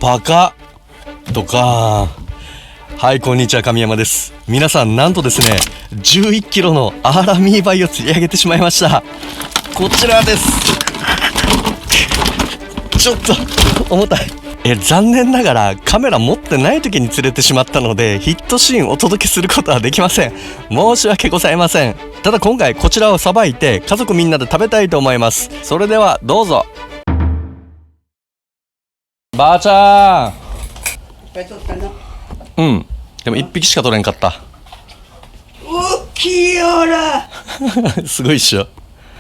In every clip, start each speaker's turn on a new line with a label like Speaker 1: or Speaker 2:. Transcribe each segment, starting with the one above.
Speaker 1: バカとか。はい、こんにちは、神山です。皆さん、なんとですね、11キロのアーラミーバイを釣り上げてしまいました。こちらです。ちょっと重たい。残念ながらカメラ持ってない時に釣れてしまったので、ヒットシーンをお届けすることはできません。申し訳ございません。ただ今回こちらをさばいて家族みんなで食べたいと思います。それではどうぞ。ばあちゃん。うん、でも1匹しか取れんかった。
Speaker 2: 大きいよら
Speaker 1: すごいっしょ。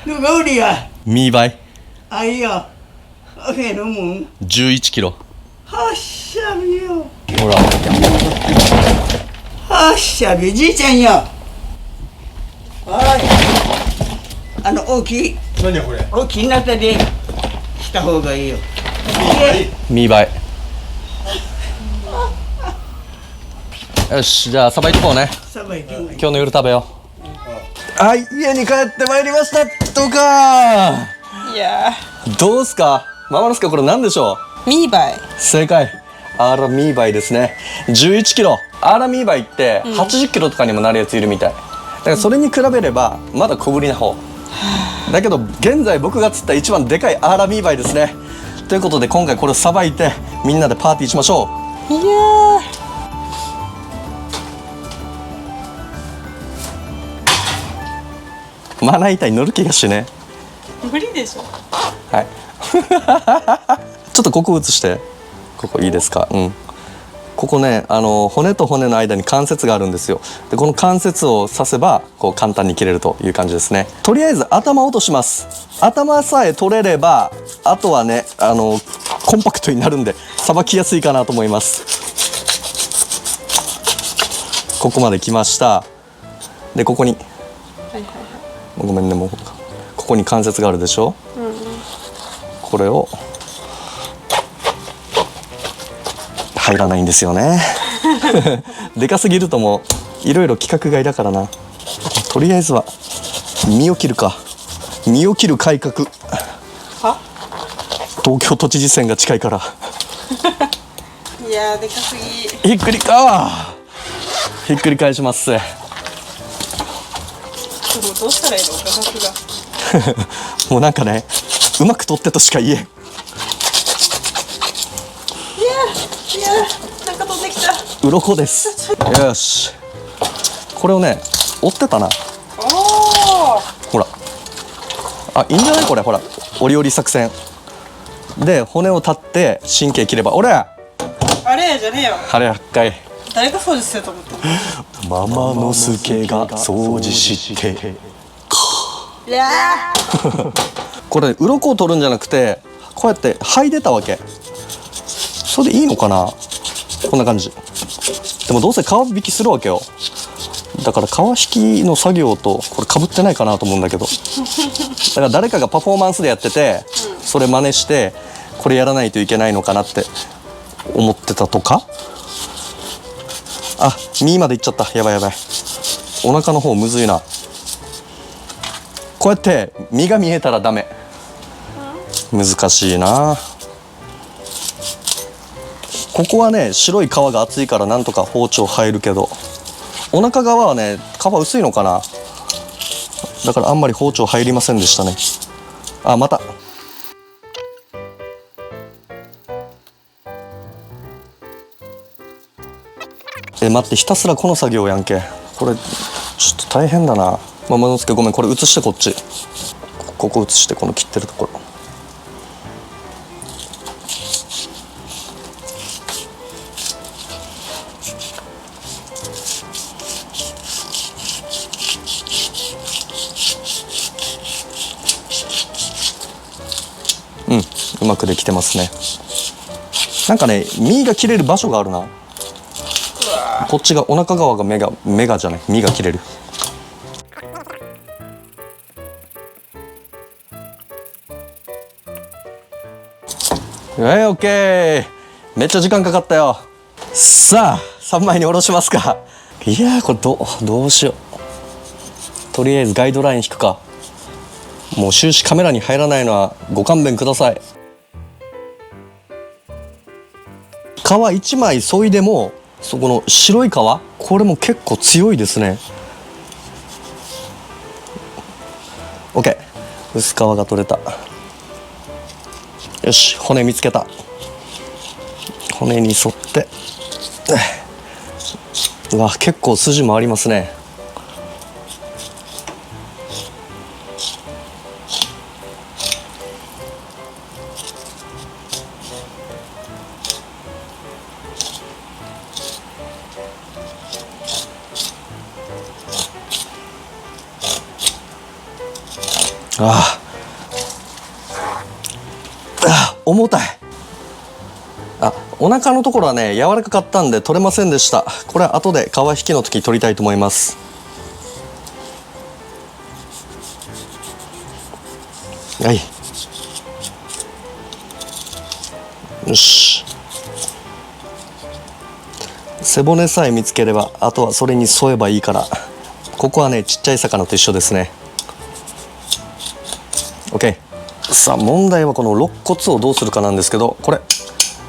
Speaker 2: 누가 우리야
Speaker 1: ミーバイ
Speaker 2: 아이야 어떻게 너무
Speaker 1: 11キロ。
Speaker 2: 하샤비요
Speaker 1: ほら、
Speaker 2: 하샤비じいちゃんよ。はい大きい
Speaker 3: 何やこれ。
Speaker 2: 大きいなったでした方がいいよ。
Speaker 1: ミーバイ。よし、じゃあさばいてこうね。
Speaker 2: さばいてもいい。
Speaker 1: 今日の夜食べよう。はい、家に帰ってまいりましたとか。
Speaker 4: いや
Speaker 1: どうすかママのすか、これ何でしょう。
Speaker 4: ー、ミーバイ。
Speaker 1: 正解、アーラミーバイですね。11キロ。アーラミーバイって80キロとかにもなるやついるみたい。だからそれに比べればまだ小ぶりな方だけど、現在僕が釣った一番でかいアーラミーバイですね。ということで今回これをさばいてみんなでパーティーしましょう。
Speaker 4: いや
Speaker 1: まな板に乗る気がしね。
Speaker 4: ー、無理でしょ。
Speaker 1: はいちょっとここ映して。ここいいですか。うん、ここね、骨と骨の間に関節があるんですよ。でこの関節を刺せばこう簡単に切れるという感じですね。とりあえず頭を落とします。頭さえ取れればあとはね、コンパクトになるんでさばきやすいかなと思います。ここまで来ました。でここに、ごめんね、もうここに関節があるでしょ。これを入らないんですよねでかすぎるともういろいろ規格外だからな。とりあえずは身を切るか。身を切る改革。
Speaker 4: は
Speaker 1: 東京都知事選が近いから
Speaker 4: いやー、でかすぎ。
Speaker 1: ひっくりか。ひっくり返します。
Speaker 4: でもどうしたらいいの、画角が。
Speaker 1: もうなんかね、うまく取ってとしか言えん。
Speaker 4: いやー、なんか飛んできた。
Speaker 1: 鱗です。よし、これをね折ってたな。
Speaker 4: お
Speaker 1: ほら、あ、いいんじゃないこれ。ほら、折り折り作戦で骨を立って神経切れば。俺
Speaker 4: ー、あれじゃねえよ。
Speaker 1: あれ100回。
Speaker 4: 誰が掃除してると思った
Speaker 1: ママのすけが掃除して
Speaker 4: いや
Speaker 1: これ鱗を取るんじゃなくてこうやって剥いでたわけ。それでいいのかな。こんな感じ。でもどうせ皮引きするわけよ。だから皮引きの作業とこれ被ってないかなと思うんだけどだから誰かがパフォーマンスでやってて、それ真似してこれやらないといけないのかなって思ってたとか。あ、身までいっちゃった。やばいやばい。お腹の方むずいな。こうやって身が見えたらダメ。難しいな。ここはね、白い皮が厚いからなんとか包丁入るけど、お腹側はね、皮薄いのかな。だからあんまり包丁入りませんでしたね。あ、また。待って、ひたすらこの作業やんけ。これちょっと大変だな。ママのすけ、ごめん、これ移してこっち。ここ移して、この切ってるところ。うん、うまくできてますね。なんかね、身が切れる場所があるな。こっちがお腹側が目がじゃない、身が切れる。はい、オッケー。めっちゃ時間かかったよ。さあ、3枚に下ろしますか。いやー、これどうしよう。とりあえずガイドライン引くか。もう終始カメラに入らないのはご勘弁ください。皮一枚削いでもそこの白い皮、これも結構強いですね。 OK、 薄皮が取れた。よし、骨見つけた。骨に沿ってうわ、結構筋もありますね。重たい。お腹のところはね柔らかかったんで取れませんでした。これは後で皮引きの時取りたいと思います。はい、よし。背骨さえ見つければあとはそれに沿えばいいから。ここはねちっちゃい魚と一緒ですね。 OK。 さあ問題はこの肋骨をどうするかなんですけど、これ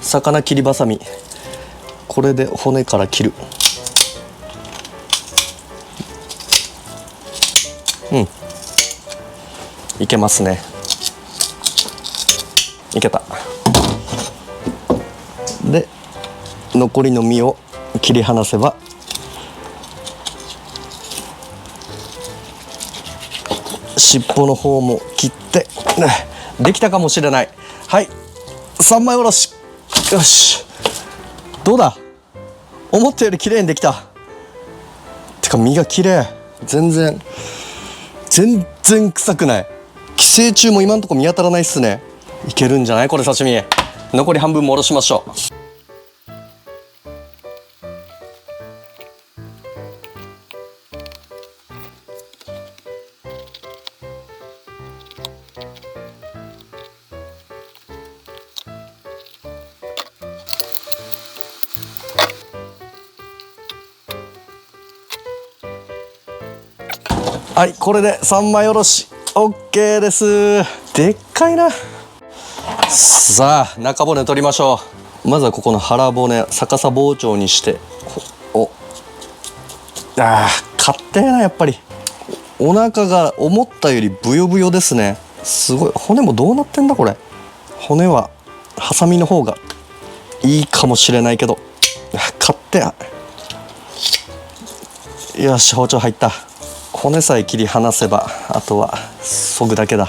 Speaker 1: 魚切りばさみ、これで骨から切る。いけますね。いけた。で残りの身を切り離せば尻尾の方も切ってできたかもしれない。はい、三枚おろし。よし、どうだ、思ったより綺麗にできた。てか身が綺麗。全然臭くない。寄生虫も今んとこ見当たらないっすね。いけるんじゃないこれ。刺身残り半分もおろしましょう。はい、これで三枚おろし OK です。でっかいな。さあ中骨取りましょう。まずはここの腹骨逆さ包丁にして、硬いな。やっぱりお腹が思ったよりブヨブヨですね。すごい。骨もどうなってんだこれ。骨はハサミの方がいいかもしれないけど、硬い。よし、包丁入った。骨さえ切り離せばあとは削ぐだけだ。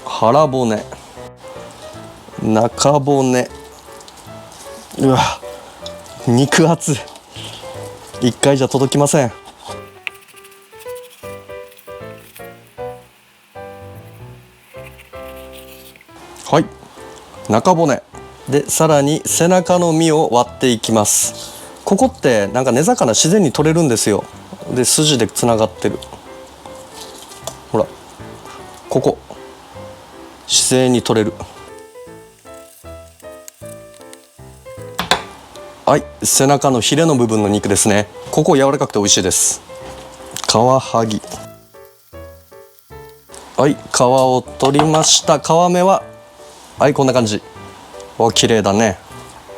Speaker 1: 腹骨、中骨、うわ、肉厚。一回じゃ届きません。はい、中骨でさらに背中の身を割っていきます。ここってなんか根魚自然に取れるんですよ。で筋でつながってる。ほらここ自然に取れる。はい、背中のヒレの部分の肉ですね。ここ柔らかくて美味しいです。カワハギ。はい、皮を取りました。皮目ははいこんな感じ。お、綺麗だね。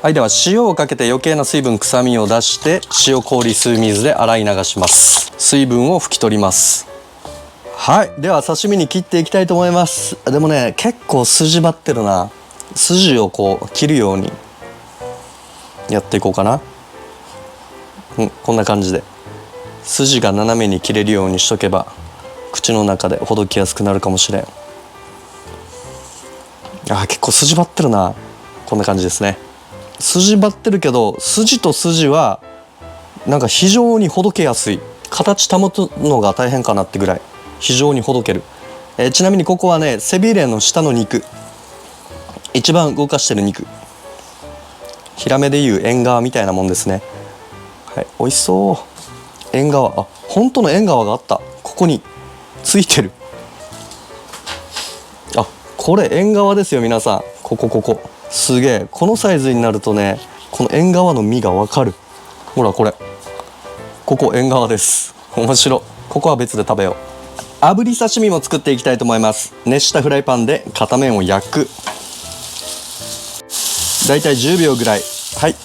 Speaker 1: はい、では塩をかけて余計な水分臭みを出して塩氷数水で洗い流します。水分を拭き取ります。はい、では刺身に切っていきたいと思います。でもね結構筋張ってるな。筋をこう切るようにやっていこうかな。こんな感じで筋が斜めに切れるようにしとけば口の中でほどきやすくなるかもしれん。結構筋張ってるな。こんな感じですね。筋張ってるけど筋と筋はなんか非常にほどけやすい。形保つのが大変かなってぐらい非常にほどける。ちなみにここはね背びれの下の肉、一番動かしてる肉、ヒラメでいう縁側みたいなもんですね。はい、美味しそう。縁側、本当の縁側があった。ここについてる。これ縁側ですよ皆さん。ここすげえ。このサイズになるとねこの縁側の身がわかる。ほらこれ、ここ縁側です。面白。ここは別で食べよう。炙り刺身も作っていきたいと思います。熱したフライパンで片面を焼く。だいたい10秒ぐらい。はい。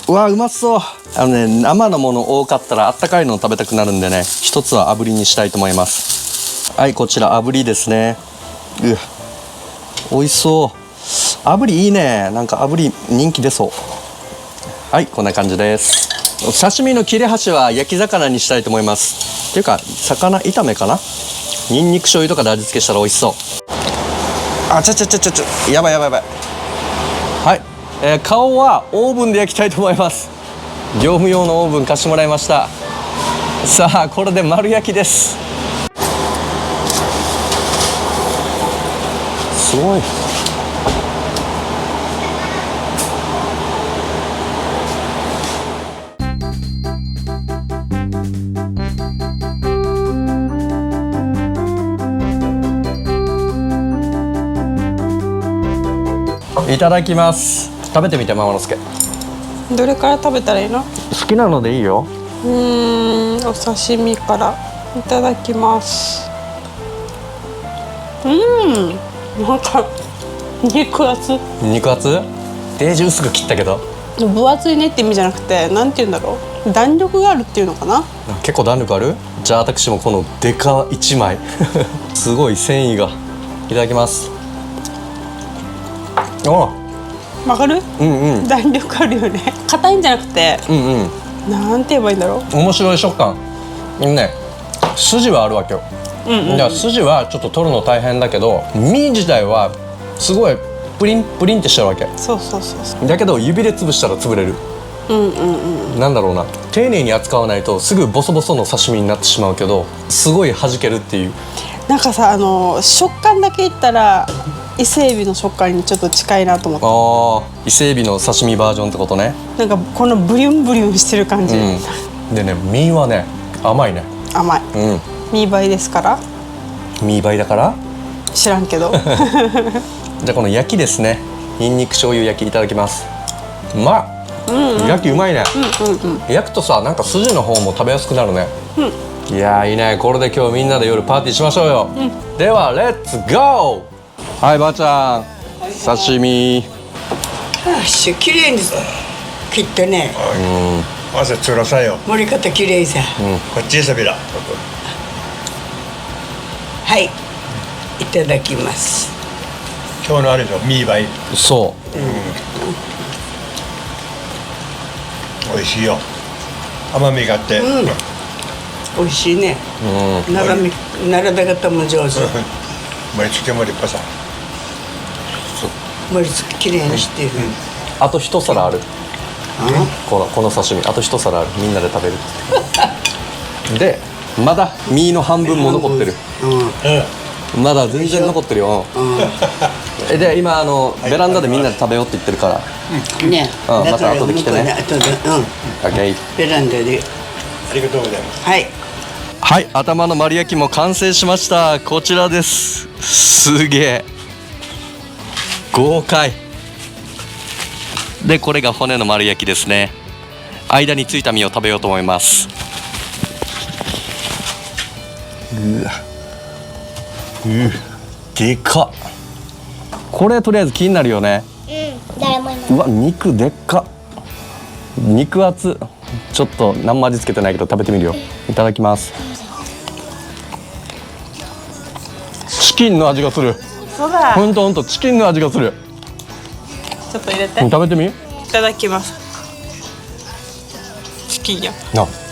Speaker 1: うわうまそう。生のもの多かったらあったかいの食べたくなるんでね、一つは炙りにしたいと思います。はい、こちら炙りですね。美味しそう。炙りいいね。なんか炙り人気出そう。はい、こんな感じです。刺身の切れ端は焼き魚にしたいと思います。っていうか魚炒めかな。ニンニク醤油とかで味付けしたら美味しそう。あ、やばい。はい、顔はオーブンで焼きたいと思います。業務用のオーブン貸してもらいました。さあこれで丸焼きです。すごい。いただきます。食べてみて、ママのすけ。
Speaker 4: どれから食べたらいいの？
Speaker 1: 好きなのでいいよ。
Speaker 4: お刺身からいただきます。なんか肉厚。
Speaker 1: 肉厚？デージ薄く切ったけど。
Speaker 4: 分厚いねって意味じゃなくて、なんて言うんだろう。弾力があるっていうのかな。
Speaker 1: 結構弾力ある？じゃあ私もこのデカ1枚すごい繊維が。いただきます。
Speaker 4: わかる？弾力あるよね。硬いんじゃなくて、なんて言えばいいんだろう。
Speaker 1: 面白い食感。ね、筋はあるわけよ。だから筋はちょっと取るの大変だけど、身自体はすごいプリンプリンってしてるわけ。
Speaker 4: そう
Speaker 1: だけど指で潰したら潰れる。なんだろうな、丁寧に扱わないとすぐボソボソの刺身になってしまうけど、すごい弾けるっていう。
Speaker 4: なんかさ、食感だけ言ったら伊勢海老の食感にちょっと近いなと思って。
Speaker 1: 伊勢海老の刺身バージョンってことね。
Speaker 4: なんかこのブリュンブリュンしてる感じ、
Speaker 1: でね、身はね甘いね。
Speaker 4: 甘い、身倍ですから。
Speaker 1: 身倍だから
Speaker 4: 知らんけど
Speaker 1: じゃあこの焼きですね。ニンニク醤油焼きいただきます。うまい。焼きうまいね。焼くとさ、なんか筋の方も食べやすくなるね。いやーいいね。これで今日みんなで夜パーティーしましょうよ。ではレッツゴー。はい、ばあちゃん、刺身。
Speaker 2: 綺麗に切ってね。
Speaker 3: 汗つらさよ。
Speaker 2: 盛り方綺麗さ。
Speaker 3: こっちへさびら。
Speaker 2: はい、いただきます。
Speaker 3: 今日のあれでしょ、ミーバイ。
Speaker 1: そう。
Speaker 3: 美味しいよ。甘みがあって。
Speaker 2: 美味しいね。並べ方も上手。
Speaker 3: 盛り付けも立派さ。
Speaker 2: 盛り付け綺麗にしてる。
Speaker 1: あと一皿ある。この刺身あと一皿ある。みんなで食べる。でまだ身の半分も残ってる。まだ全然残ってるよ。で今ベランダでみんなで食べようって言ってるから。
Speaker 2: ね。
Speaker 1: また後で来てね。
Speaker 2: 後で。ベランダで。
Speaker 3: ありがとうございます。
Speaker 2: はい。
Speaker 1: はい、頭の丸焼きも完成しました。こちらです。すげえ豪快で、これが骨の丸焼きですね。間についた身を食べようと思います。でかっ。これとりあえず気になるよね。
Speaker 5: 誰もいない。
Speaker 1: うわ、肉でっか。肉厚。ちょっと何も味付けてないけど食べてみるよ。いただきます。チキンの味がする。
Speaker 4: そうだ。
Speaker 1: ほんとチキンの味がする。
Speaker 4: ちょっと入れて。
Speaker 1: 食べてみ。
Speaker 4: いただきます。チキンや。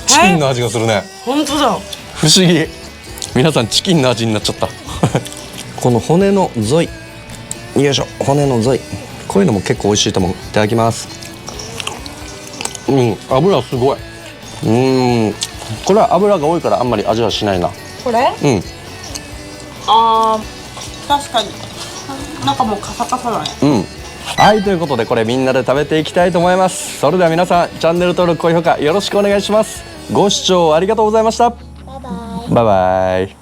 Speaker 1: チキンの味がするね。
Speaker 4: 本当だ。
Speaker 1: 不思議。皆さんチキンの味になっちゃったこの骨のゾイ、よいしょ。骨のゾイ、こういうのも結構美味しいと思う。いただきます。油すごい。これは油が多いからあんまり味はしないな。
Speaker 4: これ？確かに。なんかもうカサカサだね。
Speaker 1: はい、ということでこれみんなで食べていきたいと思います。それでは皆さんチャンネル登録高評価よろしくお願いします。ご視聴ありがとうございました。バイバイ。